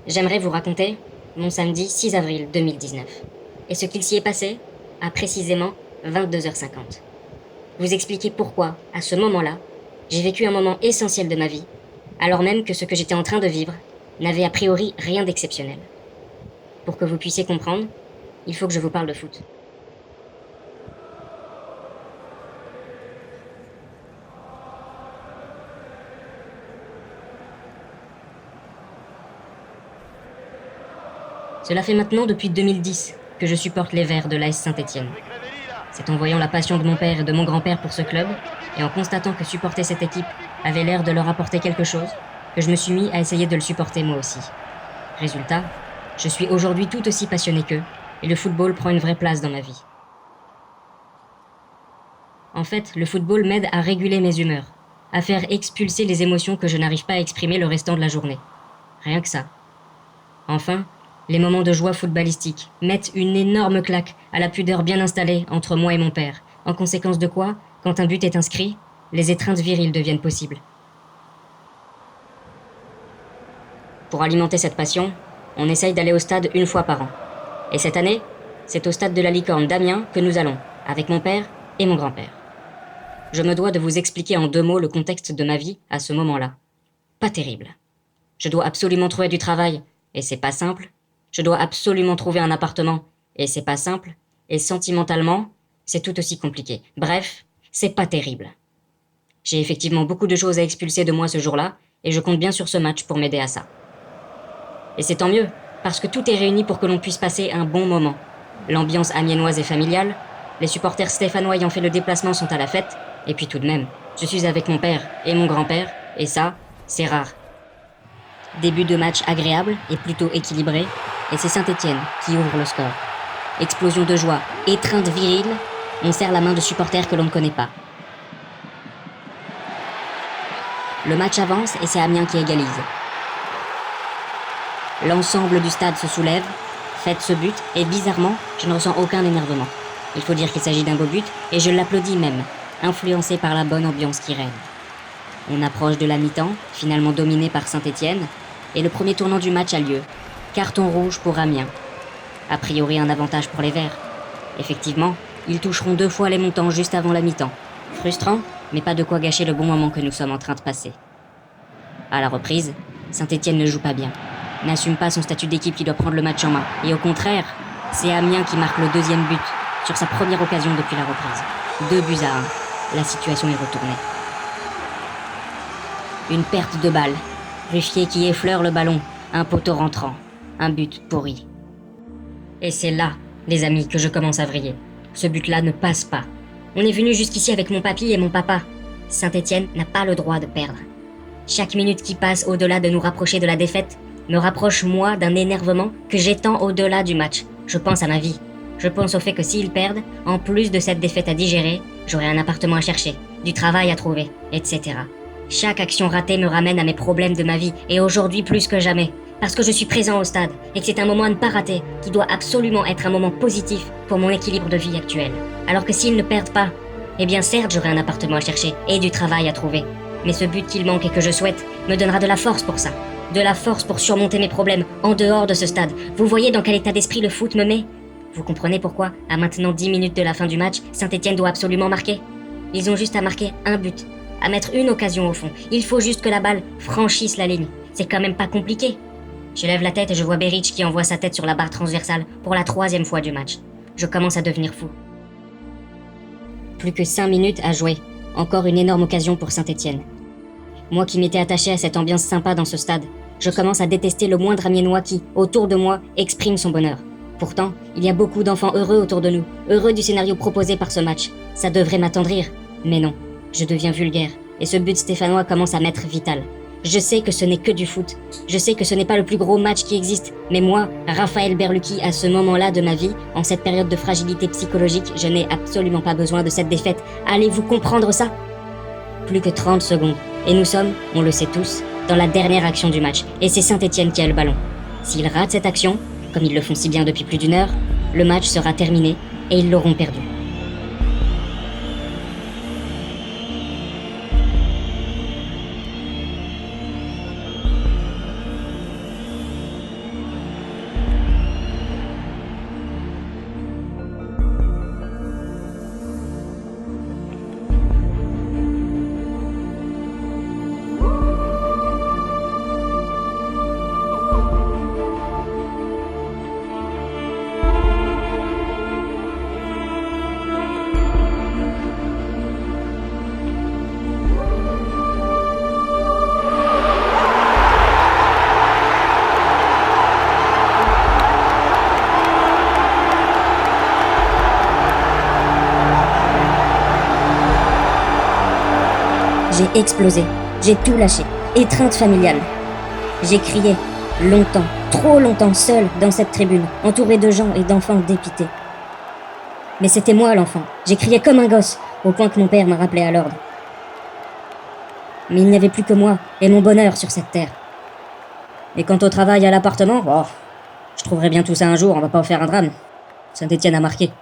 J'aimerais vous raconter mon samedi 6 avril 2019 et ce qu'il s'y est passé à précisément 22h50. Vous expliquer pourquoi, à ce moment-là, j'ai vécu un moment essentiel de ma vie, alors même que ce que j'étais en train de vivre n'avait a priori rien d'exceptionnel. Pour que vous puissiez comprendre, il faut que je vous parle de foot. Cela fait maintenant depuis 2010 que je supporte les Verts de l'AS Saint-Étienne. C'est en voyant la passion de mon père et de mon grand-père pour ce club, et en constatant que supporter cette équipe avait l'air de leur apporter quelque chose, que je me suis mis à essayer de le supporter moi aussi. Résultat, je suis aujourd'hui tout aussi passionné qu'eux, et le football prend une vraie place dans ma vie. En fait, le football m'aide à réguler mes humeurs, à faire expulser les émotions que je n'arrive pas à exprimer le restant de la journée. Rien que ça. Enfin, les moments de joie footballistique mettent une énorme claque à la pudeur bien installée entre moi et mon père, en conséquence de quoi, quand un but est inscrit, les étreintes viriles deviennent possibles. Pour alimenter cette passion, on essaye d'aller au stade une fois par an. Et cette année, c'est au stade de la Licorne d'Amiens que nous allons, avec mon père et mon grand-père. Je me dois de vous expliquer en 2 mots le contexte de ma vie à ce moment-là. Pas terrible. Je dois absolument trouver du travail, et c'est pas simple. Je dois absolument trouver un appartement, et c'est pas simple. Et sentimentalement, c'est tout aussi compliqué. Bref, c'est pas terrible. J'ai effectivement beaucoup de choses à expulser de moi ce jour-là, et je compte bien sur ce match pour m'aider à ça. Et c'est tant mieux, parce que tout est réuni pour que l'on puisse passer un bon moment. L'ambiance amiénoise est familiale, les supporters stéphanois ayant fait le déplacement sont à la fête, et puis tout de même, je suis avec mon père et mon grand-père, et ça, c'est rare. Début de match agréable et plutôt équilibré, et c'est Saint-Étienne qui ouvre le score. Explosion de joie, étreinte virile, on serre la main de supporters que l'on ne connaît pas. Le match avance et c'est Amiens qui égalise. L'ensemble du stade se soulève, fête ce but, et bizarrement, je ne ressens aucun énervement. Il faut dire qu'il s'agit d'un beau but, et je l'applaudis même, influencé par la bonne ambiance qui règne. On approche de la mi-temps, finalement dominée par Saint-Étienne, et le premier tournant du match a lieu. Carton rouge pour Amiens. A priori un avantage pour les Verts. Effectivement, ils toucheront 2 fois les montants juste avant la mi-temps. Frustrant, mais pas de quoi gâcher le bon moment que nous sommes en train de passer. À la reprise, Saint-Étienne ne joue pas bien. N'assume pas son statut d'équipe qui doit prendre le match en main. Et au contraire, c'est Amiens qui marque le 2e but, sur sa première occasion depuis la reprise. 2-1. La situation est retournée. Une perte de balle. Ruffier qui effleure le ballon. Un poteau rentrant. Un but pourri. Et c'est là, les amis, que je commence à vriller. Ce but-là ne passe pas. On est venu jusqu'ici avec mon papy et mon papa. Saint-Étienne n'a pas le droit de perdre. Chaque minute qui passe au-delà de nous rapprocher de la défaite me rapproche, moi, d'un énervement que j'étends au-delà du match. Je pense à ma vie. Je pense au fait que s'ils perdent, en plus de cette défaite à digérer, j'aurai un appartement à chercher, du travail à trouver, etc. Chaque action ratée me ramène à mes problèmes de ma vie, et aujourd'hui plus que jamais. Parce que je suis présent au stade, et que c'est un moment à ne pas rater, qui doit absolument être un moment positif pour mon équilibre de vie actuel. Alors que s'ils ne perdent pas, eh bien certes j'aurai un appartement à chercher, et du travail à trouver. Mais ce but qu'il manque et que je souhaite me donnera de la force pour ça. De la force pour surmonter mes problèmes en dehors de ce stade. Vous voyez dans quel état d'esprit le foot me met ? Vous comprenez pourquoi, à maintenant 10 minutes de la fin du match, Saint-Étienne doit absolument marquer ? Ils ont juste à marquer un but, à mettre une occasion au fond. Il faut juste que la balle franchisse la ligne. C'est quand même pas compliqué. Je lève la tête et je vois Beric qui envoie sa tête sur la barre transversale pour la 3e fois du match. Je commence à devenir fou. Plus que 5 minutes à jouer. Encore une énorme occasion pour Saint-Étienne. Moi qui m'étais attaché à cette ambiance sympa dans ce stade, je commence à détester le moindre Amiénois qui, autour de moi, exprime son bonheur. Pourtant, il y a beaucoup d'enfants heureux autour de nous, heureux du scénario proposé par ce match. Ça devrait m'attendrir. Mais non, je deviens vulgaire, et ce but stéphanois commence à m'être vital. Je sais que ce n'est que du foot. Je sais que ce n'est pas le plus gros match qui existe. Mais moi, Raphaël Berlucchi, à ce moment-là de ma vie, en cette période de fragilité psychologique, je n'ai absolument pas besoin de cette défaite. Allez-vous comprendre ça ? Plus que 30 secondes. Et nous sommes, on le sait tous, dans la dernière action du match. Et c'est Saint-Étienne qui a le ballon. S'ils ratent cette action, comme ils le font si bien depuis plus d'1 heure, le match sera terminé et ils l'auront perdu. J'ai explosé. J'ai tout lâché. Étreinte familiale. J'ai crié, longtemps, trop longtemps, seul dans cette tribune, entouré de gens et d'enfants dépités. Mais c'était moi l'enfant. J'ai crié comme un gosse, au point que mon père m'a rappelé à l'ordre. Mais il n'y avait plus que moi et mon bonheur sur cette terre. Et quant au travail à l'appartement, je trouverai bien tout ça un jour, on va pas en faire un drame. Saint-Étienne a marqué.